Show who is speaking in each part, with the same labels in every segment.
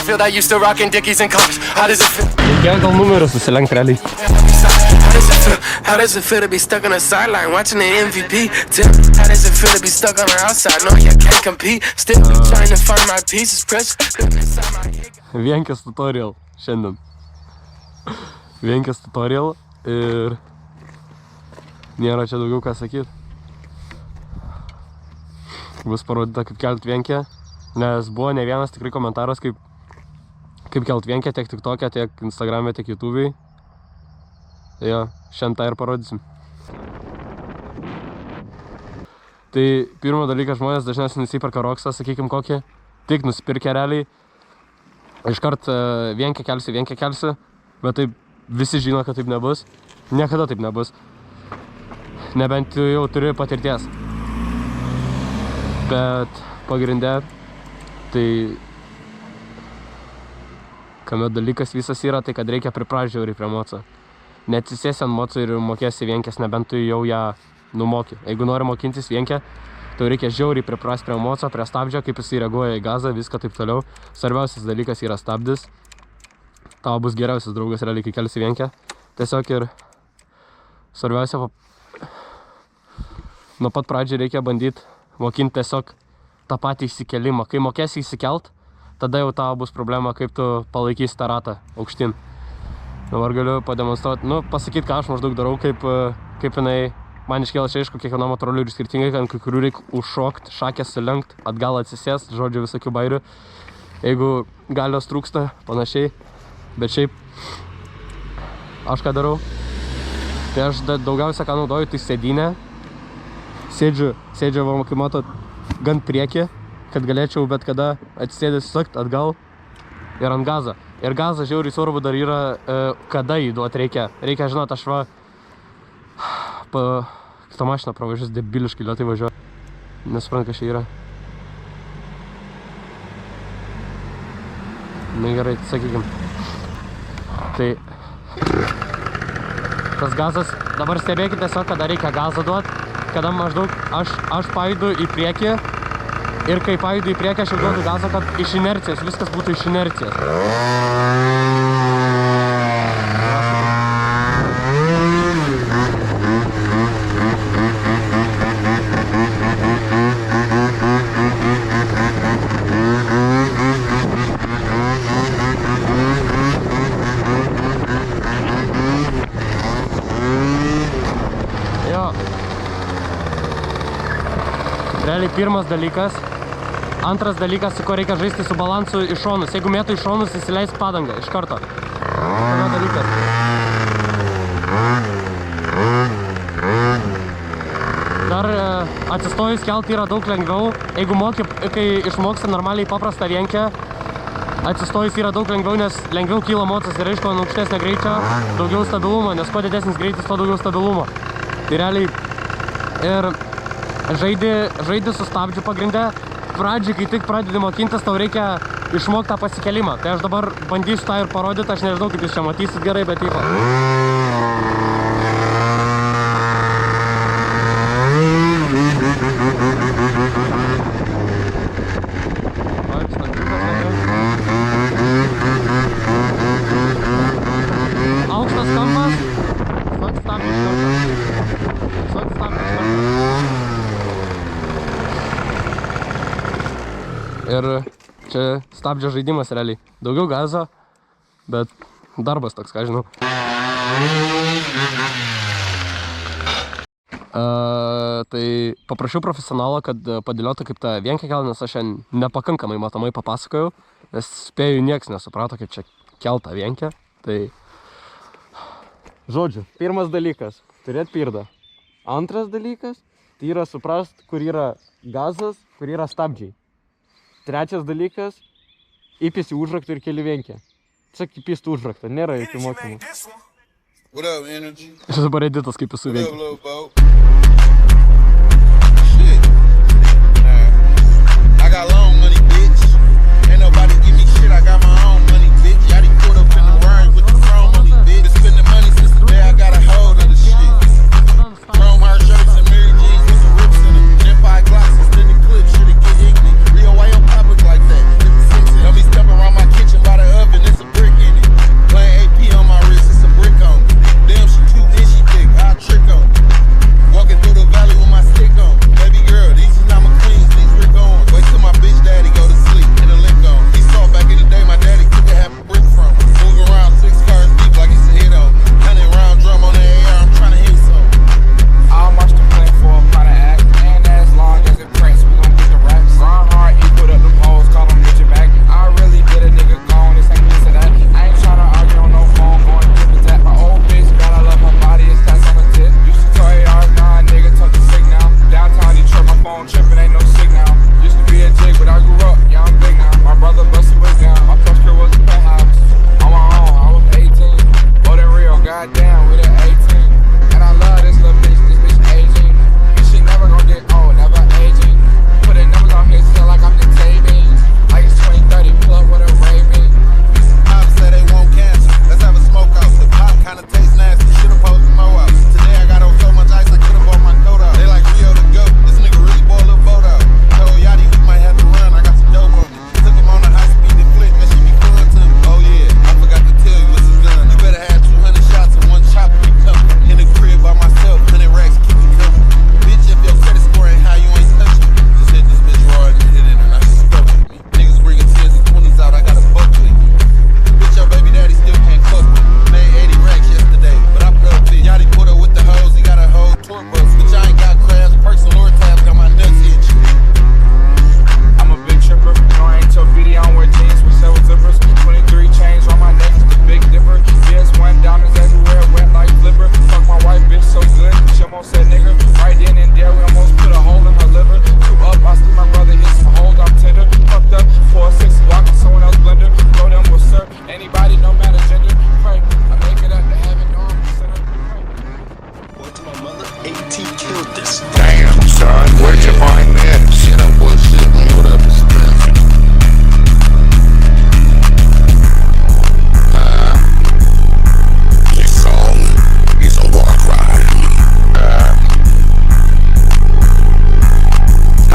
Speaker 1: feel that you still rocking Dickies and Cars. How does it feel?
Speaker 2: Reikėjo gal numerį susilenkt realiai.
Speaker 1: How does it feel to be stuck on the sideline watching the MVP? How does it feel to be stuck on the outside? No, you can't compete. Still trying to find my pieces. Pressure inside my head.
Speaker 2: Vienkės tutorial šiandien. Vienkės tutorial ir nėra čia daugiau ką sakyti. Bus parodyta kaip kelt vienkę, nes buvo ne vienas tikrai komentaras kaip kelt vienkę tiek TikTok'e, tiek Instagram'e, tiek YouTube'ai. Jo, šiandien tą ir parodysim. Tai pirmą dalyką žmonės dažniausiai nusiperka roksą, sakykim kokį, tik nusipirkę realiai. Iškart vienkę kelsi, bet taip visi žino, kad taip nebus. Niekada taip nebus. Nebent jau turi patirties. Bet pagrinde, tai kame dalykas visas yra, tai kad reikia priprast žiauriai prie moco. Neatsisėsi ant moco ir mokėsi vienkės, nebent tu jau ją numoki. Jeigu nori mokintis vienkę, tau reikia žiauriai priprast prie moco, prie stabdžio, kaip jisai reaguoja į gazą, viską taip toliau. Svarbiausias dalykas yra stabdis. Tavo bus geriausias draugas realiai, kai kelsi vienkę. Tiesiog ir svarbiausia, nuo pat pradžių reikia bandyti mokinti tiesiog tą patį įsikelimą. Kai mokėsi įsikelt, tada jau tavo bus problema, kaip tu palaikysi tą ratą aukštyn. Dabar galiu pademonstruoti, pasakyti, ką aš maždaug darau, kaip jinai man iškėlė čia aišku, kiekvienam atroliui ir skirtingai, kad kai kurių reikia užšokti, šakės sulenkt, atgal atsisėst, žodžiu visokių bairių. Jeigu galios trūksta, panašiai. Bet šiaip, aš ką darau, tai aš daugiausia ką naudoju, tai sėdynę. Sėdžiu, kaip matot, gan priekį, kad galėčiau bet kada atsisėdęs sukt atgal ir ant gazą. Ir gazą žiauriai svarbu dar yra, kada jį duoti reikia. Reikia, žinot, aš kitą mašiną pravažiuos debiliškai lėtai važiuoju. Nesuprant, kas čia yra. Na gerai, sakykim. Tai tas gazas, dabar stebėkite tiesiog, kada reikia gazą duoti. Kada maždaug aš pajudu į priekį ir kai pajudu į priekį, aš jau duodu gazą, kad iš inercijos, viskas būtų iš inercijos. Realiai pirmas dalykas. Antras dalykas, su kuo reikia žaisti su balansu į šonus. Jeigu mėtų į šonus, įsileis padangą iš karto. Pirmas dalykas. Dar atsistojus kelti yra daug lengviau. Jeigu kai išmoksi normaliai paprastą vienkę, atsistojus yra daug lengviau, nes lengviau kyla mocas ir aišku, ant aukštesnio greičio daugiau stabilumo, nes kuo didesnis greitis, tuo daugiau stabilumo. Tai realiai ir žaidi su stabdžiu pagrinde. Pradžiai, kai tik pradedi mokintis, tau reikia išmokti tą pasikelimą. Tai aš dabar bandysiu tą ir parodyti, aš nežinau, kaip jūs čia matysit gerai, bet taip. Aukštas kampas, suok stabdį iš karto. Ir čia stabdžio žaidimas realiai. Daugiau gazo, bet darbas toks, ką žinau. Tai paprašiau profesionalo, kad padėliotų kaip tą vienkę kelti, nes aš nepakankamai matomai papasakojau, nes spėju nieks nesuprato, kaip čia keltą vienkę. Tai žodžiu, pirmas dalykas – turėt pirdą. Antras dalykas – tai yra suprast, kur yra gazas, kur yra stabdžiai. Trečias dalykas – įpisi užraktą ir keli vienkę. Tiesiog įpisti užraktą, nėra jokių mokymų. Šis dabar editas kaip esu vienkę.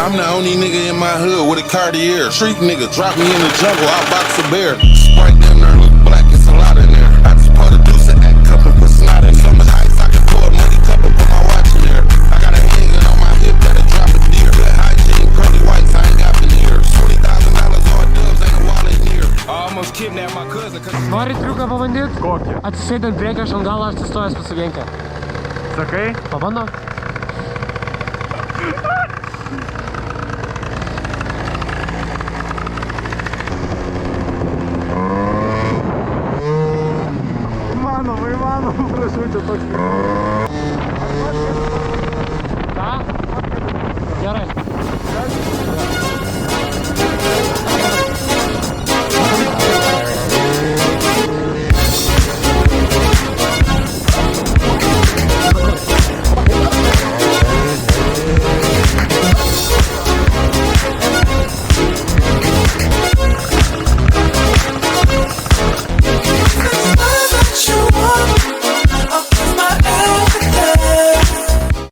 Speaker 3: I'm the only nigga in my hood with a Cartier. Street nigga, drop me in the jungle, I'll box a bear. Sprite down there, look black, it's a lot in there. I just put a deuce and act cup and put snot in. Summer's ice, I can pour a money cup and put my watch in there. I got a handgun on my hip that'll drop a deer. Good hygiene, pearly whites, I ain't got veneers. $20,000 on dubs, ain't a wallet near. I almost kidnapped my cousin cause
Speaker 2: Nori triuką pabandyt?
Speaker 4: Kokį?
Speaker 2: Atsisėdant priekį, aš ant galo atsistojęs pasigenkę.
Speaker 4: Sakai?
Speaker 2: Pabandom?
Speaker 4: Įmanoma, prašau, čia toks.
Speaker 2: Ką? Gerai.